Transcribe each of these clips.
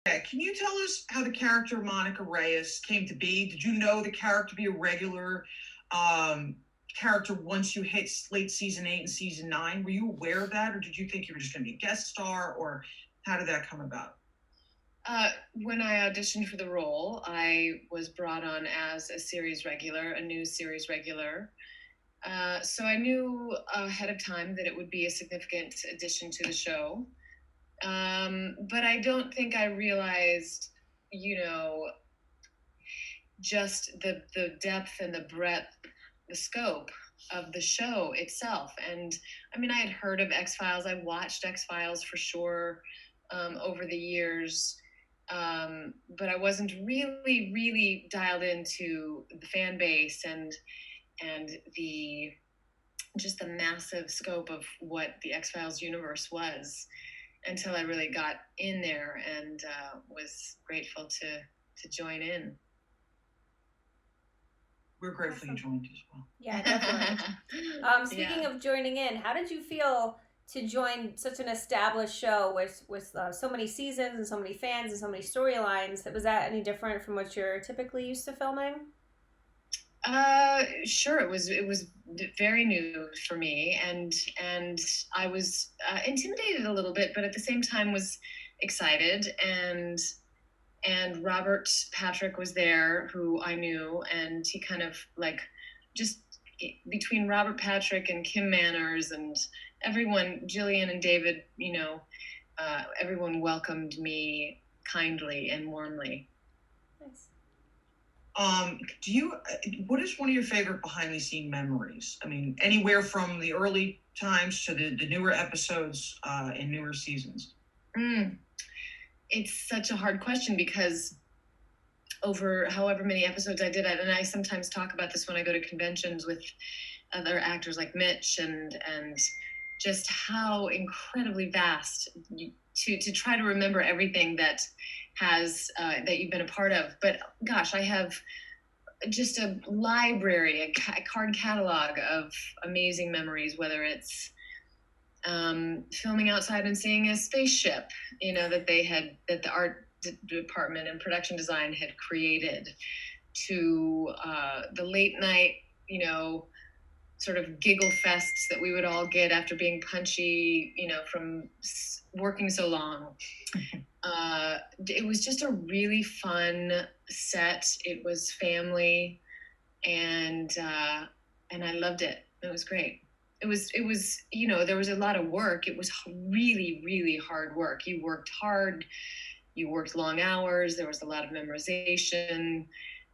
Yeah, can you tell us how the character Monica Reyes came to be? Did you know the character to be a regular um, character once you hit late season 8 and season 9? Were you aware of that, or did you think you were just going to be a guest star, or how did that come about? When I auditioned for the role, I was brought on as a series regular, a new series regular. So I knew ahead of time that it would be a significant addition to the show. But I don't think I realized, just the depth and the breadth, the scope of the show itself. And I mean, I had heard of X-Files. I watched X-Files for sure over the years. But I wasn't really dialed into the fan base and the just the massive scope of what the X-Files universe was until I really got in there and was grateful to join in. We're grateful you joined as well. Yeah, definitely. Speaking of joining in, how did you feel to join such an established show with so many seasons and so many fans and so many storylines? Was that any different from what you're typically used to filming? Sure. It was very new for me, and I was intimidated a little bit, but at the same time was excited. And Robert Patrick was there, who I knew, and he kind of like just between Robert Patrick and Kim Manners and everyone, Jillian and David, everyone welcomed me kindly and warmly. Nice. What is one of your favorite behind the scene memories? I mean, anywhere from the early times to the newer episodes and newer seasons. It's such a hard question because over however many episodes I did, and I sometimes talk about this when I go to conventions with other actors like Mitch, and just how incredibly vast to try to remember everything that has that you've been a part of. But gosh, I have just a library, a card catalog of amazing memories, whether it's filming outside and seeing a spaceship, that the art department and production design had created, to the late night, sort of giggle fests that we would all get after being punchy, from working so long. It was just a really fun set. It was family, and I loved it. It was great. It was, there was a lot of work. It was really hard work. You worked hard. You worked long hours. There was a lot of memorization,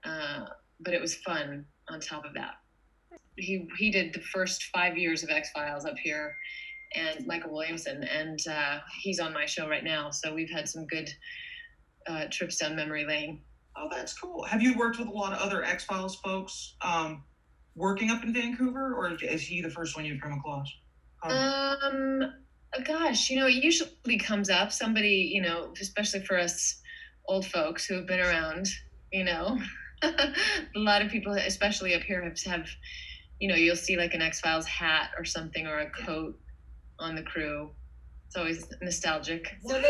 but it was fun on top of that. He did the first 5 years of X-Files up here, and Michael Williamson, and he's on my show right now. So we've had some good trips down memory lane. Oh, that's cool. Have you worked with a lot of other X-Files folks working up in Vancouver, or is he the first one you've come across? Gosh, it usually comes up. Somebody, especially for us old folks who have been around, a lot of people, especially up here, have you'll see like an X-Files hat or something, or a coat on the crew. It's always nostalgic. Why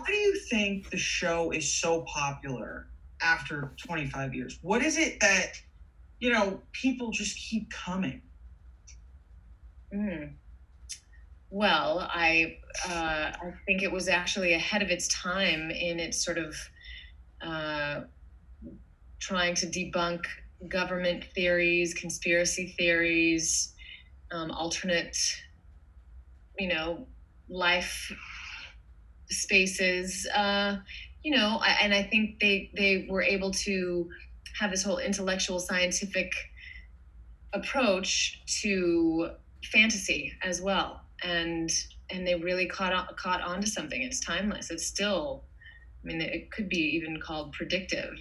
do you think the show is so popular after 25 years? What is it that, people just keep coming? Well, I think it was actually ahead of its time in its sort of trying to debunk government theories, conspiracy theories, alternate, life spaces, and I think they were able to have this whole intellectual scientific approach to fantasy as well. And they really caught on to something. It's timeless. It's still, it could be even called predictive,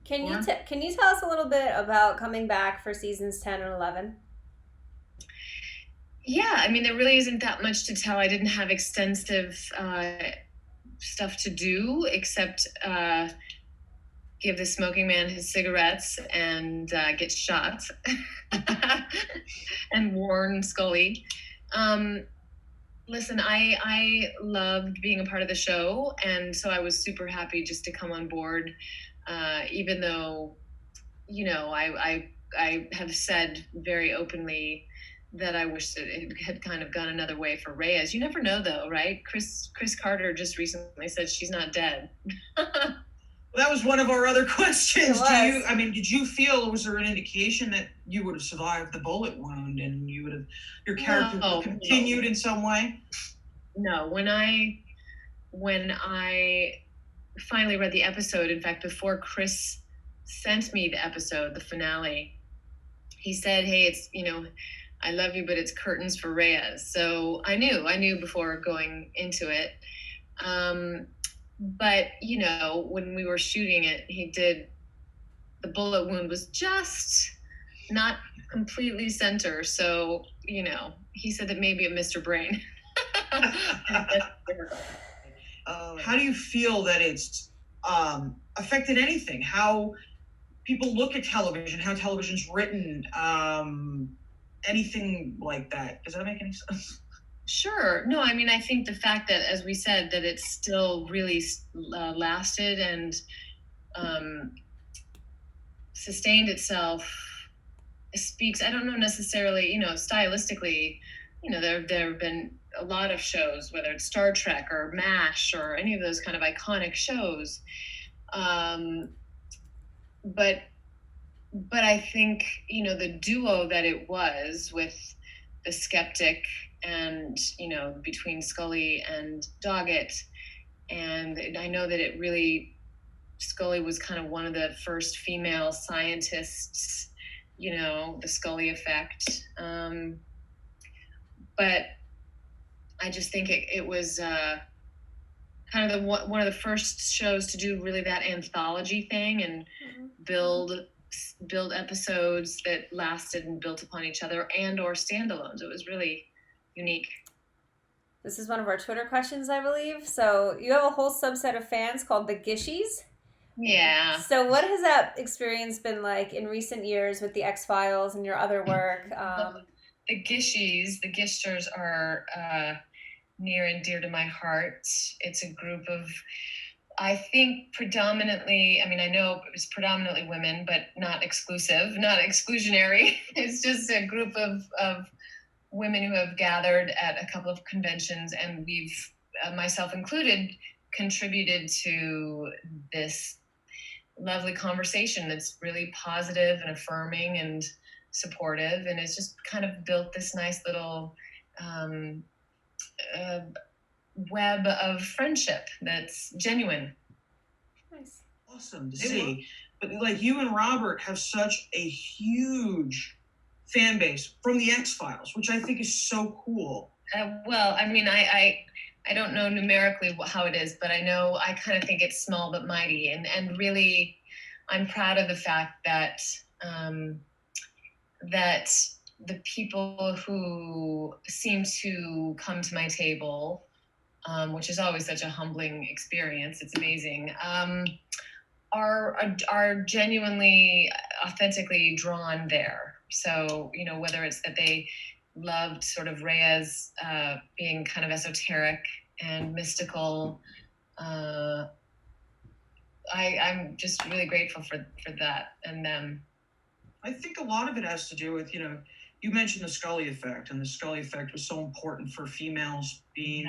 Can you tell us a little bit about coming back for seasons 10 and 11? Yeah, there really isn't that much to tell. I didn't have extensive stuff to do except give the smoking man his cigarettes and get shot and warn Scully. Listen, I loved being a part of the show, and so I was super happy just to come on board, even though, I have said very openly that I wish that it had kind of gone another way for Reyes. You never know, though, right? Chris Carter just recently said she's not dead. That was one of our other questions. It was. Did you feel, was there an indication that you would have survived the bullet wound and your character would have continued in some way? No, when I finally read the episode, in fact, before Chris sent me the episode, the finale, he said, "Hey, it's, I love you, but it's curtains for Reyes." So I knew before going into it. But, when we were shooting it, the bullet wound was just not completely center. So, he said that maybe it missed her brain. How do you feel that it's affected anything? How people look at television, how television's written, anything like that? Does that make any sense? Sure. No, I mean, I think the fact that, as we said, that it's still really lasted and sustained itself speaks. I don't know necessarily, stylistically, there have been a lot of shows, whether it's Star Trek or MASH or any of those kind of iconic shows. But I think, the duo that it was with the Skeptic and, between Scully and Doggett. And I know that Scully was kind of one of the first female scientists, the Scully effect. But I just think it was kind of one of the first shows to do really that anthology thing and build episodes that lasted and built upon each other and or standalones. It was really unique. This is one of our Twitter questions, I believe. So you have a whole subset of fans called the Gishies. Yeah. So what has that experience been like in recent years with the X-Files and your other work? The Gishies, the Gishers are near and dear to my heart. It's a group of, I think, predominantly, I know it's predominantly women, but not exclusive, not exclusionary. It's just a group of women who have gathered at a couple of conventions, and we've, myself included, contributed to this lovely conversation that's really positive and affirming and supportive, and it's just kind of built this nice little web of friendship that's genuine. Nice. Awesome to see. But like, you and Robert have such a huge fan base from the X-Files, which I think is so cool. Well, I don't know numerically how it is, but I know, I kind of think it's small but mighty, and really I'm proud of the fact that that the people who seem to come to my table, which is always such a humbling experience, it's amazing, are genuinely, authentically drawn there. So, whether it's that they loved sort of Reyes being kind of esoteric and mystical, I'm just really grateful for that and them. I think a lot of it has to do with, you mentioned the Scully effect, and the Scully effect was so important for females being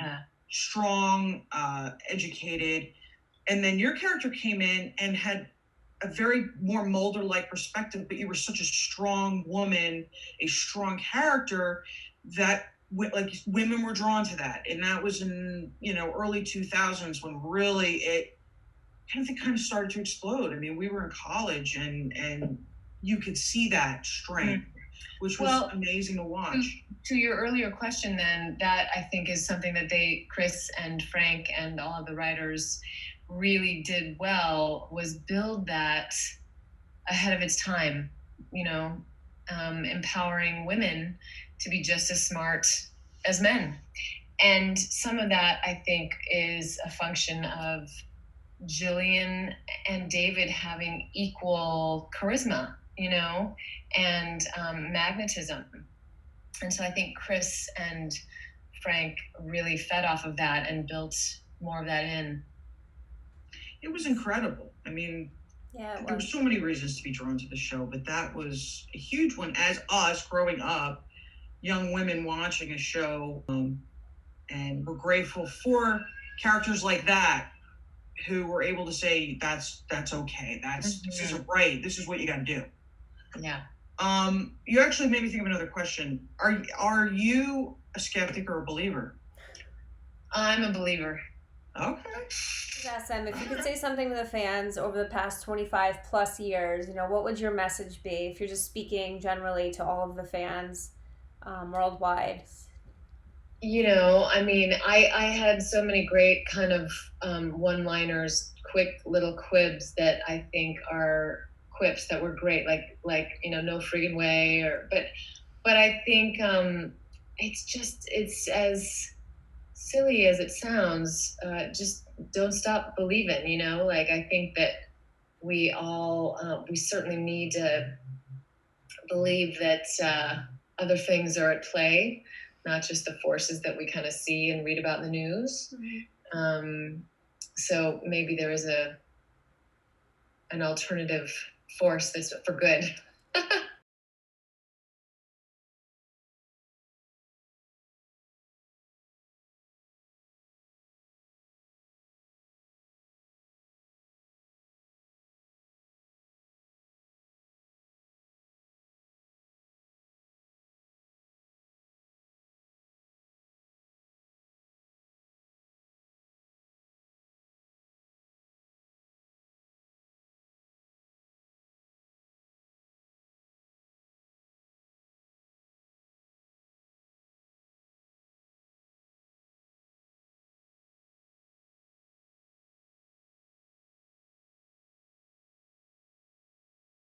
strong, educated. And then your character came in and had a very more Mulder-like perspective, but you were such a strong woman, a strong character, that women were drawn to that. And that was in, early 2000s when really it kind of started to explode. We were in college and you could see that strength, which was amazing to watch. To your earlier question then, that I think is something that Chris and Frank and all of the writers really did well, was build that ahead of its time, empowering women to be just as smart as men. And some of that, I think, is a function of Jillian and David having equal charisma, and magnetism. And so I think Chris and Frank really fed off of that and built more of that in. It was incredible. I mean, Yeah, there were so many reasons to be drawn to the show, but that was a huge one. As us growing up, young women watching a show, and we're grateful for characters like that who were able to say that's okay. This isn't right. This is what you got to do. Yeah. You actually made me think of another question. Are you a skeptic or a believer? I'm a believer. Okay. Yes, if you could say something to the fans over the past 25 plus years, what would your message be if you're just speaking generally to all of the fans worldwide? I had so many great kind of one-liners, quick little quibs that I think are quips that were great, like no friggin' way, but I think it's as silly as it sounds. Just don't stop believing. I think that we all we certainly need to believe that other things are at play, not just the forces that we kind of see and read about in the news. Mm-hmm. So maybe there is an alternative force that's for good.